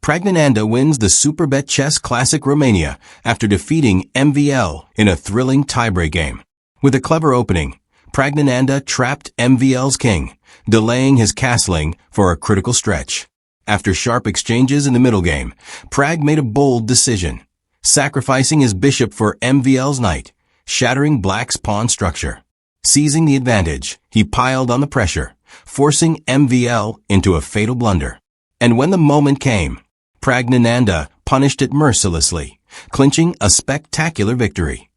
Praggnanandhaa wins the Superbet Chess Classic Romania after defeating MVL in a thrilling tiebreak game. With a clever opening, Praggnanandhaa trapped MVL's king, delaying his castling for a critical stretch. After sharp exchanges in the middle game, Pragg made a bold decision, sacrificing his bishop for MVL's knight, shattering Black's pawn structure. Seizing the advantage, he piled on the pressure, forcing MVL into a fatal blunder. And when the moment came, Praggnanandhaa punished it mercilessly, clinching a spectacular victory.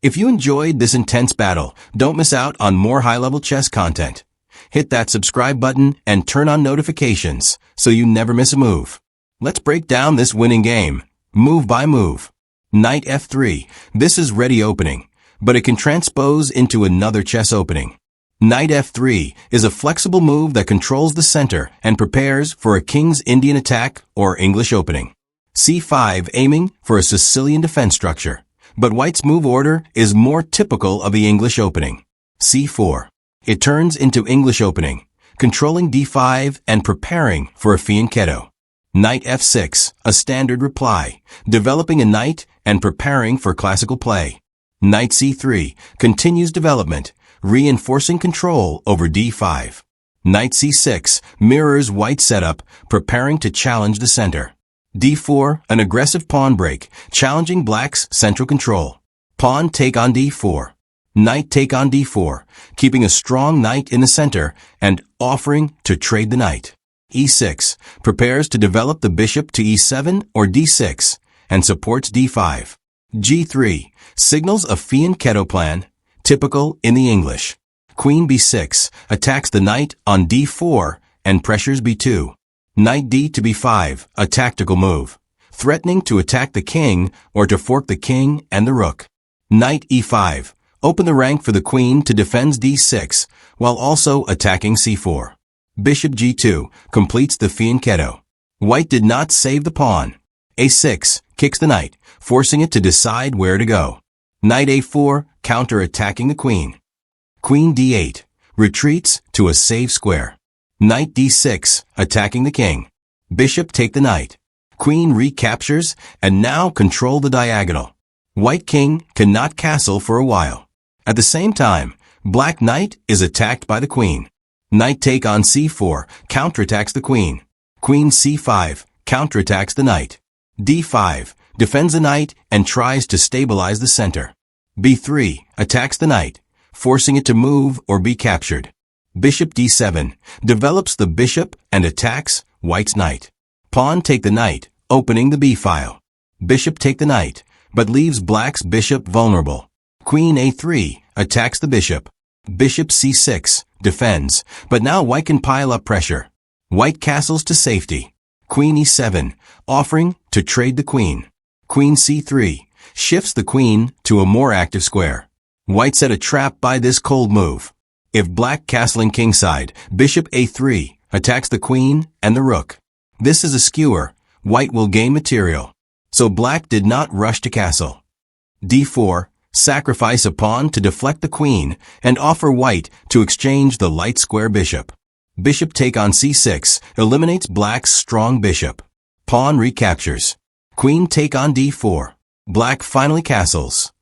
If you enjoyed this intense battle, don't miss out on more high-level chess content. Hit that subscribe button and turn on notifications so you never miss a move. Let's break down this winning game, move by move. Knight f3. This is ready opening, but it can transpose into another chess opening. Knight f3 is a flexible move that controls the center and prepares for a King's Indian attack or English opening. c5 aiming for a Sicilian defense structure, but White's move order is more typical of the English opening. c4. It turns into English opening, controlling d5 and preparing for a fianchetto. Knight f6, a standard reply, developing a knight and preparing for classical play. Knight c3 continues development, reinforcing control over d5. Knight c6 mirrors White's setup, preparing to challenge the center. d4, an aggressive pawn break, challenging Black's central control. Pawn take on d4. Knight take on d4, keeping a strong knight in the center and offering to trade the knight. e6 prepares to develop the bishop to e7 or d6 and supports d5. g3 signals a fianchetto plan, typical in the English. Queen b6 attacks the knight on d4 and pressures b2. Knight d to b5, a tactical move, threatening to attack the king or to fork the king and the rook. Knight e5, open the rank for the queen to defend d6 while also attacking c4. Bishop g2 completes the fianchetto. White did not save the pawn. a6 kicks the knight, forcing it to decide where to go. Knight a4, counter-attacking the queen. Queen d8, retreats to a safe square. Knight d6, attacking the king. Bishop take the knight. Queen recaptures and now control the diagonal. White king cannot castle for a while. At the same time, Black knight is attacked by the queen. Knight take on c4, counterattacks the queen. Queen c5, counterattacks the knight. d5, defends the knight and tries to stabilize the center. b3, attacks the knight, forcing it to move or be captured. Bishop d7, develops the bishop and attacks White's knight. Pawn take the knight, opening the b-file. Bishop take the knight, but leaves Black's bishop vulnerable. Queen a3, attacks the bishop. Bishop c6, defends, but now White can pile up pressure. White castles to safety. Queen e7, offering to trade the queen. Queen c3, shifts the queen to a more active square. White set a trap by this cold move. If Black castling kingside, bishop a3, attacks the queen and the rook. This is a skewer. White will gain material. So Black did not rush to castle. d4, sacrifice a pawn to deflect the queen and offer White to exchange the light square bishop. Bishop take on c6 eliminates Black's strong bishop. Pawn recaptures. Queen take on d4. Black finally castles.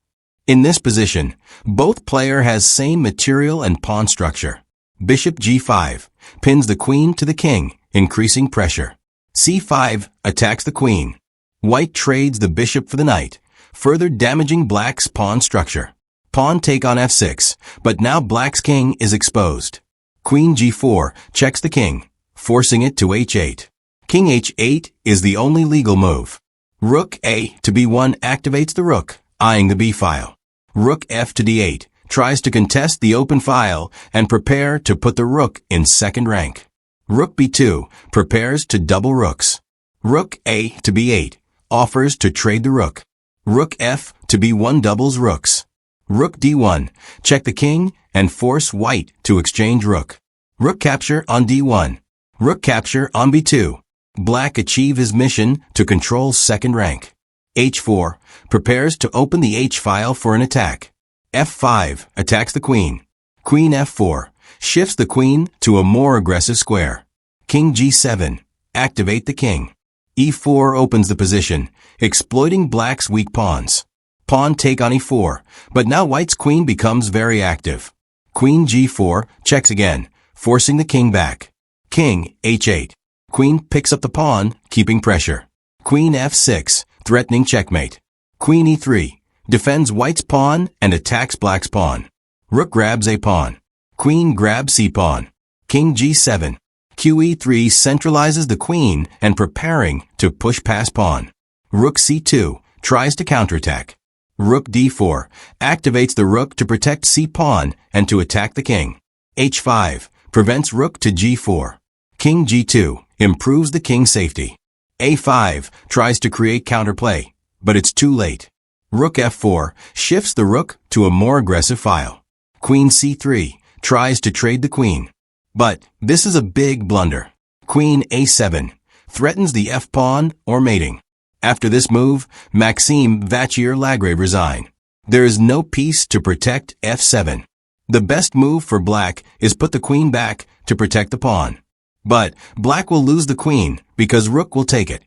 In this position, both player has same material and pawn structure. Bishop g5 pins the queen to the king, increasing pressure. c5 attacks the queen. White trades the bishop for the knight, further damaging Black's pawn structure. Pawn take on f6, but now Black's king is exposed. Queen g4 checks the king, forcing it to h8. King h8 is the only legal move. Rook a to b1 activates the rook, eyeing the b-file. Rook f to d8 tries to contest the open file and prepare to put the rook in second rank. Rook b2 prepares to double rooks. Rook a to b8 offers to trade the rook. Rook f to b1 doubles rooks. Rook d1, check the king and force White to exchange rook. Rook capture on d1. Rook capture on b2. Black achieve his mission to control second rank. h4 prepares to open the h-file for an attack. f5 attacks the queen. Queen f4 shifts the queen to a more aggressive square. King g7, activate the king. e4 opens the position, exploiting black's weak pawns. Pawn take on e4, but now white's queen becomes very active. Queen g4 checks again, forcing the king back. King h8. Queen picks up the pawn, keeping pressure. Queen f6, threatening checkmate. Queen e3, defends white's pawn and attacks black's pawn. Rook grabs a pawn. Queen grabs c-pawn. King g7. QE3 centralizes the queen and preparing to push past pawn. Rook c2 tries to counterattack. Rook d4 activates the rook to protect c-pawn and to attack the king. h5 prevents rook to g4. King g2 improves the king's safety. a5 tries to create counterplay, but it's too late. Rook f4 shifts the rook to a more aggressive file. Queen c3 tries to trade the queen. But this is a big blunder. Queen a7 threatens the f-pawn or mating. After this move, Maxime Vachier Lagrave resign. There is no piece to protect f7. The best move for black is put the queen back to protect the pawn. But black will lose the queen because rook will take it.